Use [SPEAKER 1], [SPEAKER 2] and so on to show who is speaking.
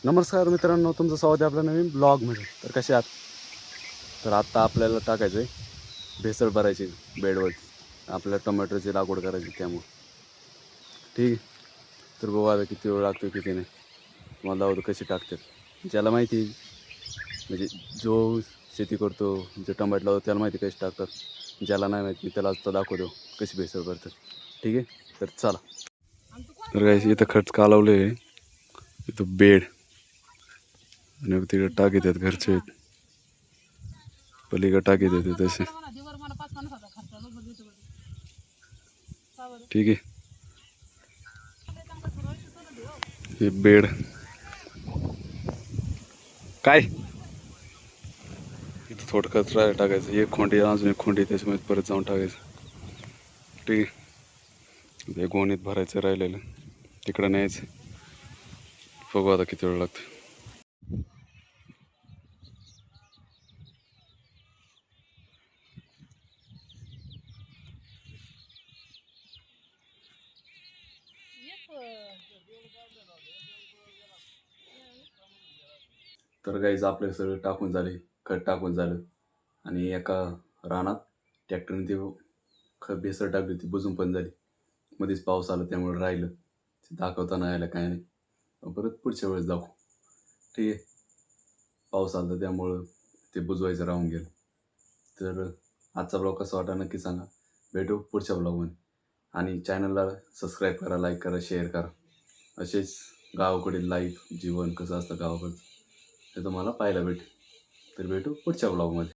[SPEAKER 1] नमस्कार मित्रांनो, तुमचं स्वागत आहे आपल्या नवीन ब्लॉगमध्ये. तर कसे आहात? तर आत्ता आपल्याला टाकायचं आहे भेसळ भरायची बेडवर. आपल्याला टोमॅटोची लागवड करायची त्यामुळं. ठीक आहे. तर बघू आता किती वेळ लागतो किती नाही. तुम्हाला दावतो कशी टाकतात. ज्याला माहिती म्हणजे जो शेती करतो, जो टोमॅटो लावतो त्याला माहिती कशी टाकतात. ज्याला नाही माहिती मी त्याला आत्ता दाखवतो कशी भेसळ भरतात. ठीक आहे. तर चला. तर काय इथं खत कालवले आहे. इथं बेड आणि तिकडे टाकीत आहेत घरचे आहेत. पलीकडे टाकीत येते तसे. ठीक आहे. हे बेड काय इथं थोडं कचरा टाकायचं. एक खोंडी अजून एक खोंडी त्याच्यामध्ये परत जाऊन टाकायचं. ठीक आहे. हे गोणीत भरायचं राहिलेलं तिकडं न्यायचं. बघू आता किती वेळ लागतो. तर गाईज आपलं सगळं टाकून झाले, खत टाकून झालं आणि एका रानात ट्रॅक्टरने ते खत भेसळ टाकली होती, बुजून पण झाली. मध्येच पाऊस आला त्यामुळे राहिलं. ते दाखवता नाही आलं काय नाही. परत पुढच्या वेळेस दाखवू. ठीक आहे. पाऊस आला त्यामुळं ते बुजवायचं राहून गेलं. तर आजचा ब्लॉग कसा वाटा नक्की सांगा. भेटू पुढच्या ब्लॉगमध्ये. आणि चॅनलला सबस्क्राईब करा, लाईक करा, शेअर करा. असेच गावाकडील लाईफ जीवन कसं असतं गावाकडचं ते तुम्हाला पाहायला भेटेल. तर भेटू पुढच्या ब्लॉगमध्ये.